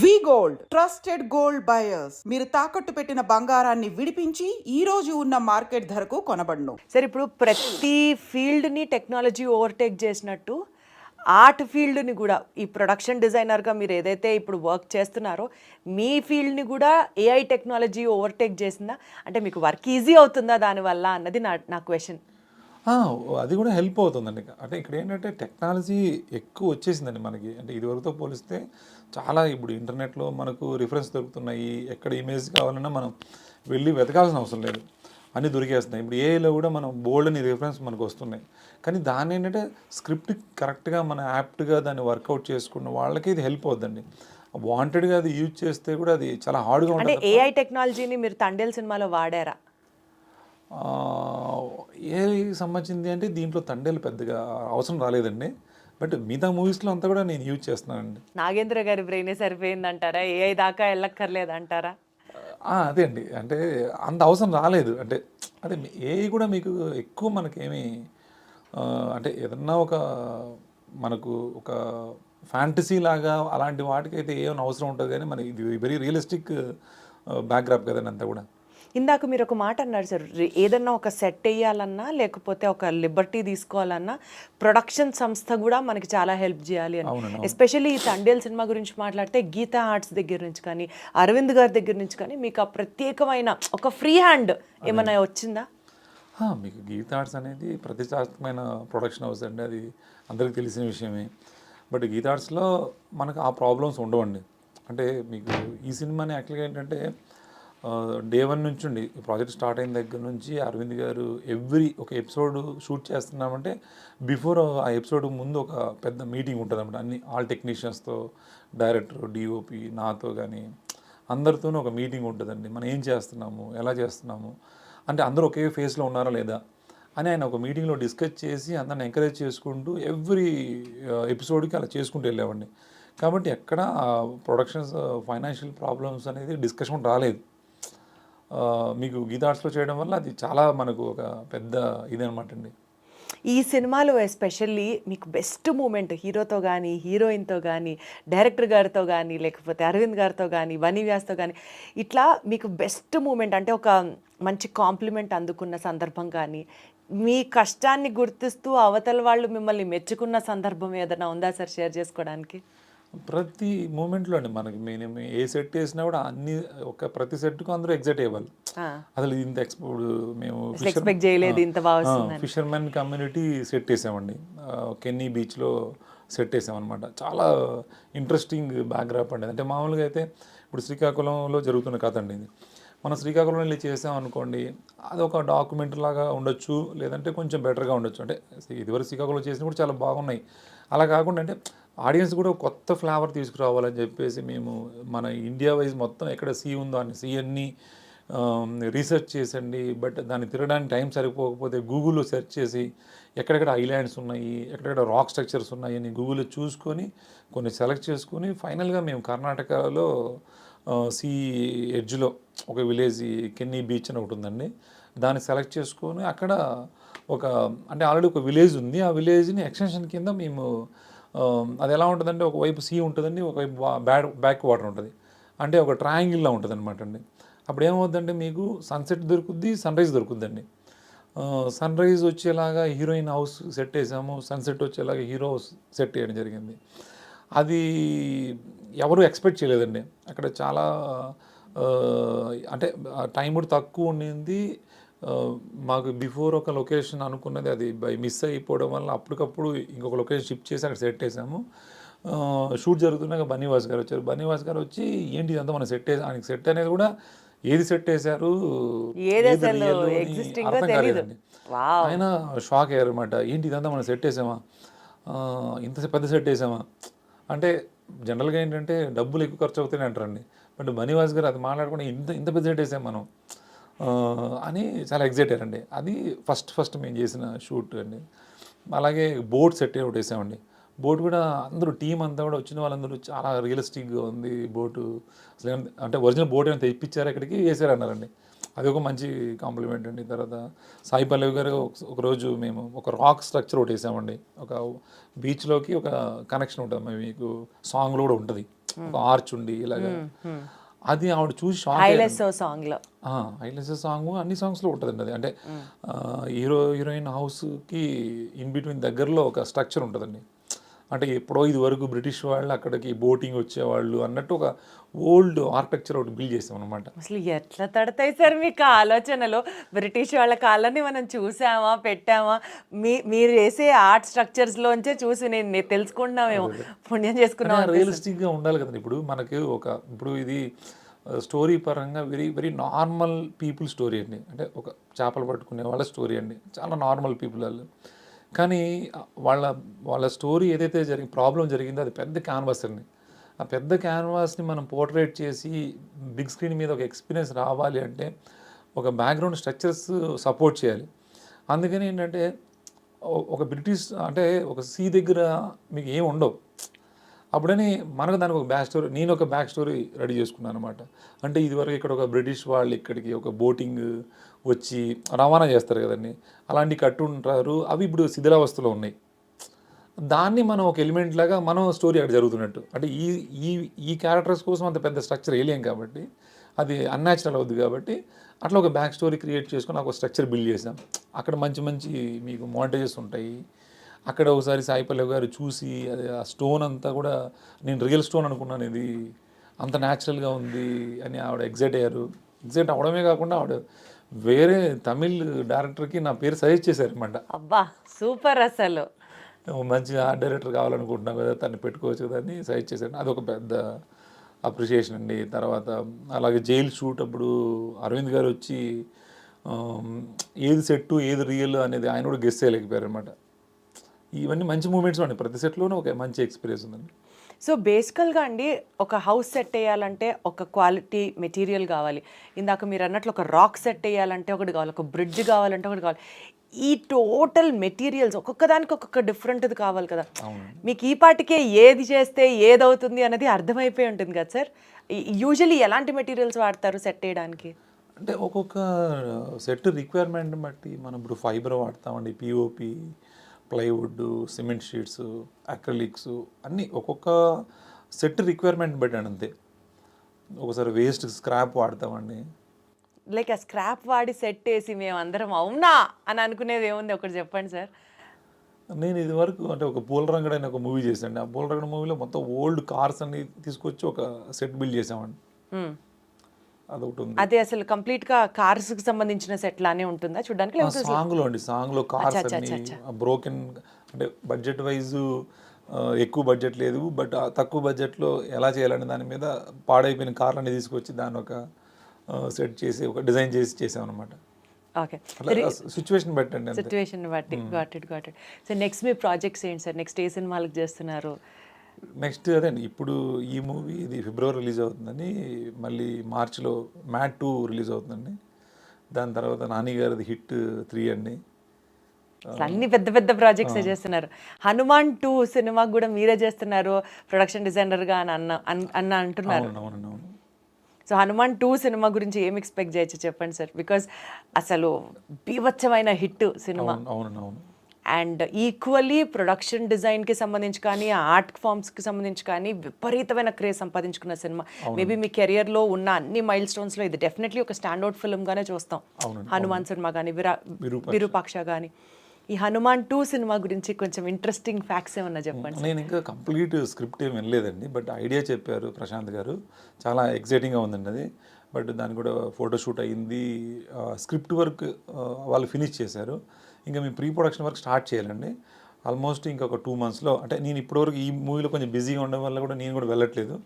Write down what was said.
వి gold trusted gold buyers. మీరు తాకట్టు పెట్టిన బంగారాన్ని విడిపించి ఈ రోజు ఉన్న మార్కెట్ ధరకు కొనబడును. సరే, ఇప్పుడు ప్రతి ఫీల్డ్ని టెక్నాలజీ ఓవర్టేక్ చేసినట్టు ఆర్ట్ ఫీల్డ్ని కూడా, ఈ ప్రొడక్షన్ డిజైనర్గా మీరు ఏదైతే ఇప్పుడు వర్క్ చేస్తున్నారో మీ ఫీల్డ్ని కూడా ఏఐ టెక్నాలజీ ఓవర్టేక్ చేసిందా? అంటే మీకు వర్క్ ఈజీ అవుతుందా దానివల్ల అన్నది నా క్వశ్చన్. అది కూడా హెల్ప్ అవుతుందండి. అంటే ఇక్కడ ఏంటంటే టెక్నాలజీ ఎక్కువ వచ్చేసిందండి మనకి. అంటే ఇదివరకుతో పోలిస్తే చాలా ఇప్పుడు ఇంటర్నెట్లో మనకు రిఫరెన్స్ దొరుకుతున్నాయి. ఎక్కడ ఇమేజ్ కావాలన్నా మనం వెళ్ళి వెతకాల్సిన అవసరం లేదు, అన్నీ దొరికేస్తున్నాయి. ఇప్పుడు ఏఐలో కూడా మనం బోల్డ్ అని రిఫరెన్స్ మనకు వస్తున్నాయి. కానీ దాన్ని ఏంటంటే స్క్రిప్ట్ కరెక్ట్గా మన యాప్ట్గా దాన్ని వర్కౌట్ చేసుకున్న వాళ్ళకి ఇది హెల్ప్ అవుతుందండి. వాంటెడ్గా అది యూజ్ చేస్తే కూడా అది చాలా హార్డ్గా అంటే ఉంటుంది. ఏఐ టెక్నాలజీని మీరు తండేల్ సినిమాలో వాడారా? ఏఐ సంబంధించింది అంటే దీంట్లో తండేలు పెద్దగా అవసరం రాలేదండి. బట్ మిగతా మూవీస్లో అంతా కూడా నేను యూజ్ చేస్తున్నానండి. నాగేంద్ర గారి బ్రెయినే సరిపోయిందంటారా? ఏఐ దాకా వెళ్ళక్కర్లేదంటారా? అదే అండి. అంటే అంత అవసరం రాలేదు. అంటే అదే ఏఐ కూడా మీకు ఎక్కువ మనకేమి అంటే ఏదన్నా ఒక మనకు ఒక ఫ్యాంటసీ లాగా అలాంటి వాటికైతే ఏమైనా అవసరం ఉంటుంది, కానీ మనకి ఇది వెరీ రియలిస్టిక్ బ్యాక్గ్రాప్ కదండి అంతా కూడా. ఇందాక మీరు ఒక మాట అన్నారు సార్, ఏదన్నా ఒక సెట్ వేయాలన్నా లేకపోతే ఒక లిబర్టీ తీసుకోవాలన్నా ప్రొడక్షన్ సంస్థ కూడా మనకి చాలా హెల్ప్ చేయాలి అని. ఎస్పెషల్లీ ఈ తండేల్ సినిమా గురించి మాట్లాడితే గీతా ఆర్ట్స్ దగ్గర నుంచి కానీ అరవింద్ గారి దగ్గర నుంచి కానీ మీకు ఆ ప్రత్యేకమైన ఒక ఫ్రీ హ్యాండ్ ఏమైనా వచ్చిందా? మీకు గీతా ఆర్ట్స్ అనేది ప్రతిష్టాత్మకమైన ప్రొడక్షన్ హౌస్ అండి, అది అందరికీ తెలిసిన విషయమే. బట్ గీతా ఆర్ట్స్లో మనకు ఆ ప్రాబ్లమ్స్ ఉండవండి. అంటే మీకు ఈ సినిమాని యాక్చువల్గా ఏంటంటే డే 1 నుంచి ఉండి ప్రాజెక్ట్ స్టార్ట్ అయిన దగ్గర నుంచి అరవింద్ గారు ఒక ఎపిసోడ్ షూట్ చేస్తున్నామంటే బిఫోర్ ఆ ఎపిసోడ్ ముందు ఒక పెద్ద మీటింగ్ ఉంటుంది అన్నమాట. ఆల్ టెక్నీషియన్స్తో, డైరెక్టర్, డిఓపి, నాతో కానీ అందరితోనూ ఒక మీటింగ్ ఉంటుందండి. మనం ఏం చేస్తున్నాము, ఎలా చేస్తున్నాము, అంటే అందరూ ఒకే ఫేస్లో ఉన్నారా లేదా అని ఆయన ఒక మీటింగ్లో డిస్కస్ చేసి అందరిని ఎంకరేజ్ చేసుకుంటూ ఎవ్రీ ఎపిసోడ్కి అలా చేసుకుంటూ వెళ్ళేవాడిని. కాబట్టి ఎక్కడ ప్రొడక్షన్స్ ఫైనాన్షియల్ ప్రాబ్లమ్స్ అనేది డిస్కషన్ రాలేదు. మీకు గీతా ఆర్ట్స్లో చేయడం వల్ల అది చాలా మనకు ఒక పెద్ద ఇదనమాట అండి. ఈ సినిమాలో ఎస్పెషల్లీ మీకు బెస్ట్ మూమెంట్ హీరోతో కానీ, హీరోయిన్తో కానీ, డైరెక్టర్ గారితో కానీ, లేకపోతే అరవింద్ గారితో కానీ, బన్నీ వ్యాస్తో కానీ, ఇట్లా మీకు బెస్ట్ మూమెంట్ అంటే ఒక మంచి కాంప్లిమెంట్ అందుకున్న సందర్భం కానీ, మీ కష్టాన్ని గుర్తిస్తూ అవతల వాళ్ళు మిమ్మల్ని మెచ్చుకున్న సందర్భం ఏదైనా ఉందా సార్ షేర్ చేసుకోవడానికి? ప్రతి మూమెంట్లో అండి మనకి మేము ఏ సెట్ వేసినా కూడా ప్రతి సెట్కు అందరూ ఎగ్జైట్ అయ్యేవాళ్ళు. అసలు ఇంత మేము ఎక్స్పెక్ట్ చేయలేదు ఇంత బాగా ఫిషర్మెన్ కమ్యూనిటీ సెట్ వేసామండి. కెన్నీ బీచ్లో సెట్ వేసామన్నమాట. చాలా ఇంట్రెస్టింగ్ బ్యాక్గ్రాప్ అండి. అంటే మామూలుగా అయితే ఇప్పుడు శ్రీకాకుళంలో జరుగుతున్న కథ అండి ఇది. మనం శ్రీకాకుళంలో వెళ్ళి చేసామనుకోండి, అది ఒక డాక్యుమెంటరీ లాగా ఉండొచ్చు, లేదంటే కొంచెం బెటర్గా ఉండొచ్చు. అంటే ఇదివరకు శ్రీకాకుళంలో చేసినా కూడా చాలా బాగున్నాయి. అలా కాకుండా అంటే ఆడియన్స్ కూడా కొత్త ఫ్లేవర్ తీసుకురావాలని చెప్పేసి మేము మన ఇండియా వైజ్ మొత్తం ఎక్కడ సీ ఉందో అని సీ అన్ని రీసెర్చ్ చేసండి. బట్ దాన్ని తిరగడానికి టైం సరిపోకపోతే గూగుల్లో సెర్చ్ చేసి ఎక్కడెక్కడ ఐలాండ్స్ ఉన్నాయి, ఎక్కడెక్కడ రాక్ స్ట్రక్చర్స్ ఉన్నాయి అని గూగుల్లో చూసుకొని కొన్ని సెలెక్ట్ చేసుకొని ఫైనల్గా మేము కర్ణాటకలో సీ ఎడ్జ్లో ఒక విలేజ్ కెన్నీ బీచ్ అని ఒకటి ఉందండి, దాన్ని సెలెక్ట్ చేసుకొని అక్కడ అంటే ఆల్రెడీ ఒక విలేజ్ ఉంది. ఆ విలేజ్ని ఎక్స్టెన్షన్ కింద మేము అది ఎలా ఉంటుందంటే ఒకవైపు సీ ఉంటుందండి, ఒకవైపు బ్యాక్ వాటర్ ఉంటుంది. అంటే ఒక ట్రయాంగిల్లో ఉంటుంది అనమాట అండి. అప్పుడు ఏమవుతుందంటే మీకు సన్సెట్ దొరుకుద్ది, సన్ రైజ్ దొరుకుద్దండి. సన్ రైజ్ వచ్చేలాగా హీరోయిన్ హౌస్ సెట్ వేసాము, సన్సెట్ వచ్చేలాగా హీరో హౌస్ సెట్ చేయడం జరిగింది. అది ఎవరు ఎక్స్పెక్ట్ చేయలేదండి. అక్కడ చాలా అంటే టైం కూడా తక్కువ ఉండింది. మాకు బిఫోర్ ఒక లొకేషన్ అనుకున్నది అది మిస్ అయిపోవడం వల్ల అప్పటికప్పుడు ఇంకొక లొకేషన్ షిఫ్ట్ చేసి అక్కడ సెట్ వేసాము. షూట్ జరుగుతున్నాక బన్నీవాస్ గారు వచ్చారు. బన్నీవాస్ గారు వచ్చి ఏంటి ఇదంతా మనం సెట్ వేసాం, ఆయనకి సెట్ అనేది కూడా ఏది సెట్ వేసారు అర్థం కాలేదండి. ఆయన షాక్ అయ్యారు అనమాట. ఏంటి ఇదంతా మనం సెట్ వేసామా, ఇంత పెద్ద సెట్ వేసామా అంటే జనరల్గా ఏంటంటే డబ్బులు ఎక్కువ ఖర్చు అవుతాయని అంటారండి. బట్ బన్నీవాస్ గారు అది మాట్లాడకుండా ఇంత పెద్ద సెట్ వేసాం మనం అని చాలా ఎగ్జైట్ అయ్యారండి. అది ఫస్ట్ మేము చేసిన షూట్ అండి. అలాగే బోట్ సెట్ ఒకటి వేసామండి. బోట్ కూడా అందరూ టీం అంతా కూడా వచ్చిన వాళ్ళందరూ చాలా రియలిస్టిక్గా ఉంది బోటు. అసలు అంటే ఒరిజినల్ బోట్ ఏమైనా తెప్పించారు ఇక్కడికి వేసారన్నారండి. అది ఒక మంచి కాంప్లిమెంట్ అండి. తర్వాత సాయి పల్లవి గారు ఒకరోజు మేము ఒక రాక్ స్ట్రక్చర్ ఒకటి వేసామండి. ఒక బీచ్లోకి ఒక కనెక్షన్ ఉంటుంది, మీకు సాంగ్లో కూడా ఉంటుంది. ఒక ఆర్చ్ ఉండి ఇలాగా. అది ఆవిడ చూసి షాక్ హైలెస్ సాంగ్లో ఐలెస్ సాంగ్ అన్ని సాంగ్స్లో ఉంటుందండి అది. అంటే హీరోయిన్ హౌస్కి ఇన్ బిట్వీన్ దగ్గరలో ఒక స్ట్రక్చర్ ఉంటుందండి. అంటే ఎప్పుడో ఇది వరకు బ్రిటిష్ వాళ్ళు అక్కడికి బోటింగ్ వచ్చేవాళ్ళు అన్నట్టు ఒక ఓల్డ్ ఆర్కిటెక్చర్ ఒకటి బిల్డ్ చేసాం అనమాట. అసలు ఎట్లా తడతాయి సార్ మీకు ఆ ఆలోచనలో? బ్రిటిష్ వాళ్ళ కాలాన్ని మనం చూసామా, పెట్టామా? మీరు చేసే ఆర్ట్ స్ట్రక్చర్స్లోంచే చూసి నేను తెలుసుకుంటున్నామేమో, పుణ్యం చేసుకున్నాం. రియలిస్టిక్గా ఉండాలి కదండి. ఇప్పుడు మనకి ఇప్పుడు ఇది స్టోరీ పరంగా very very normal people story అండి. అంటే ఒక చేపలు పట్టుకునే వాళ్ళ స్టోరీ అండి, చాలా నార్మల్ పీపుల్ వాళ్ళు. కానీ వాళ్ళ వాళ్ళ స్టోరీ ఏదైతే ప్రాబ్లం జరిగిందో అది పెద్ద క్యాన్వాస్ అండి. ఆ పెద్ద క్యాన్వాస్ని మనం పోర్ట్రేట్ చేసి బిగ్ స్క్రీన్ మీద ఒక ఎక్స్పీరియన్స్ రావాలి అంటే ఒక బ్యాక్గ్రౌండ్ స్ట్రక్చర్స్ సపోర్ట్ చేయాలి. అందుకని ఏంటంటే ఒక బ్రిటిష్ అంటే ఒక సీ దగ్గర మీకు ఏం ఉండవు. అప్పుడని మనకు దానికి ఒక బ్యాక్ స్టోరీ, నేను ఒక బ్యాక్ స్టోరీ రెడీ చేసుకున్నాను అనమాట. అంటే ఇదివరకు ఇక్కడ ఒక బ్రిటిష్ వాళ్ళు ఇక్కడికి ఒక బోటింగ్ వచ్చి రవాణా చేస్తారు కదండి, అలాంటి కట్టు ఉంటారు. అవి ఇప్పుడు శిథిలావస్థలో ఉన్నాయి. దాన్ని మనం ఒక ఎలిమెంట్ లాగా మనం స్టోరీ అక్కడ జరుగుతున్నట్టు. అంటే ఈ ఈ ఈ క్యారెక్టర్స్ కోసం అంత పెద్ద స్ట్రక్చర్ వేయలేం కాబట్టి అది అన్యాచురల్ అవుద్ది. కాబట్టి అట్లా ఒక బ్యాక్ స్టోరీ క్రియేట్ చేసుకొని ఒక స్ట్రక్చర్ బిల్డ్ చేసాం. అక్కడ మంచి మంచి మీకు మాంటేజెస్ ఉంటాయి. అక్కడ ఒకసారి సాయి పల్లవి గారు చూసి అది ఆ స్టోన్ అంతా కూడా నేను రియల్ స్టోన్ అనుకున్నాను, ఇది అంత న్యాచురల్గా ఉంది అని ఆవిడ ఎగ్జైట్ అయ్యారు. ఎగ్జైట్ అవడమే కాకుండా ఆవిడ వేరే తమిళ్ డైరెక్టర్కి నా పేరు సజెస్ట్ చేశారనమాట. అబ్బా సూపర్, అసలు మంచి ఆర్ట్ డైరెక్టర్ కావాలనుకుంటున్నాం కదా, తను పెట్టుకోవచ్చు కదా అని సజెస్ట్ చేశాను. అదొక పెద్ద అప్రిషియేషన్ అండి. తర్వాత అలాగే జైలు షూట్ అప్పుడు అరవింద్ గారు వచ్చి ఏది సెట్టు ఏది రియల్ అనేది ఆయన కూడా గెస్ చేయలేకపోయారు అనమాట. ఇవన్నీ మంచి మూమెంట్స్ అండి. ప్రతి సెట్లోనూ ఒక మంచి ఎక్స్పీరియన్స్ ఉందండి. సో బేసికల్గా అండి, ఒక హౌస్ సెట్ వేయాలంటే ఒక క్వాలిటీ మెటీరియల్ కావాలి. ఇందాక మీరు అన్నట్లు ఒక రాక్ సెట్ వేయాలంటే ఒకటి కావాలి, ఒక బ్రిడ్జ్ కావాలంటే ఒకటి కావాలి. ఈ టోటల్ మెటీరియల్స్ ఒక్కొక్క దానికి ఒక్కొక్క డిఫరెంట్ది కావాలి కదా. మీకు ఈ పాటికే ఏది చేస్తే ఏదవుతుంది అనేది అర్థమైపోయి ఉంటుంది కదా సార్. యూజువలీ ఎలాంటి మెటీరియల్స్ వాడతారు సెట్ వేయడానికి? అంటే ఒక్కొక్క సెట్ రిక్వైర్మెంట్ బట్టి మనం ఇప్పుడు ఫైబర్ వాడతామండి, POP, plywood, cement sheets, acrylics అన్నీ ఒక్కొక్క సెట్ రిక్వైర్మెంట్ పెట్టండి అంతే. ఒకసారి వేస్ట్ స్క్రాప్ వాడతామండి. లైక్ ఆ స్క్రాప్ వాడి సెట్ వేసి మేము అందరం అవునా అని అనుకునేది ఏముంది, ఒకటి చెప్పండి సార్. నేను ఇది వరకు అంటే ఒక పూలరంగడ్ అనే ఒక మూవీ చేశాను. ఆ పూలరంగడ్ మూవీలో మొత్తం ఓల్డ్ కార్స్ అన్ని తీసుకొచ్చి ఒక సెట్ బిల్డ్ చేసామండి. అదొకటి ఉంది. అదే అసలు కంప్లీట్ గా కార్స్ కి సంబంధించిన సెట్ లానే ఉంటుందా చూడడానికి? సాంగ్లో అండి, సాంగ్లో కార్స్ అన్ని బ్రోకెన్, అంటే బడ్జెట్ వైజ్ ఎక్కువ బడ్జెట్ లేదు, బట్ తక్కువ బడ్జెట్లో ఎలా చేయాలనే దాని మీద పాడైపోయిన కార్లు అన్ని తీసుకొచ్చి దాన్ని ఒక సెట్ చేసి ఒక డిజైన్ చేసి చేసామన్నమాట. ఓకే, సిచ్యువేషన్ బట్టండి, సిచ్యువేషన్ బట్టి. Got it. So next me projects ఏంటి సార్? నెక్స్ట్ ఏ సినిమాలకు చేస్తున్నారు? నెక్స్ట్ అదే అండి, ఇప్పుడు ఈ మూవీ ఇది ఫిబ్రవరి రిలీజ్ అవుతుందని, మళ్ళీ మార్చిలో మ్యాట్ 2 రిలీజ్ అవుతుందండి. దాని తర్వాత నాని గారిది హిట్ 3 అండి. అన్ని పెద్ద పెద్ద ప్రాజెక్ట్స్ చేస్తున్నారు. హనుమాన్ 2 సినిమాకి కూడా మీరే చేస్తున్నారు ప్రొడక్షన్ డిజైనర్గా అని అన్న అంటున్నారు. అవునండి. సో హనుమాన్ 2 సినిమా గురించి ఏం ఎక్స్పెక్ట్ చేయొచ్చు చెప్పండి సార్? బికాజ్ అసలు బీభత్సమైన హిట్ సినిమా. అవును. అండ్ ఈక్వల్లీ ప్రొడక్షన్ డిజైన్కి సంబంధించి కానీ, ఆర్ట్ ఫామ్స్కి సంబంధించి కానీ విపరీతమైన క్రేజ్ సంపాదించుకున్న సినిమా. మేబీ మీ కెరియర్లో ఉన్న అన్ని మైల్ స్టోన్స్లో ఇది డెఫినెట్లీ ఒక స్టాండౌట్ ఫిల్మ్గానే చూస్తాం. హనుమాన్ సినిమా కానీ, విరూపాక్ష కానీ. ఈ హనుమాన్ 2 సినిమా గురించి కొంచెం ఇంట్రెస్టింగ్ ఫ్యాక్ట్స్ ఏమన్నా చెప్పండి. నేను ఇంకా కంప్లీట్ స్క్రిప్ట్ ఏమి వినలేదండి, బట్ ఐడియా చెప్పారు ప్రశాంత్ గారు, చాలా ఎక్సైటింగ్గా ఉందండి అది. బట్ దానికి కూడా ఫోటోషూట్ అయ్యింది, స్క్రిప్ట్ వర్క్ వాళ్ళు ఫినిష్ చేశారు. ఇంకా మేము ప్రీ ప్రొడక్షన్ వర్క్ స్టార్ట్ చేయాలండి. ఆల్మోస్ట్ ఇంకొక 2 monthsలో. అంటే నేను ఇప్పటివరకు ఈ మూవీలో కొంచెం బిజీగా ఉండడం వల్ల కూడా నేను కూడా వెళ్ళట్లేదు.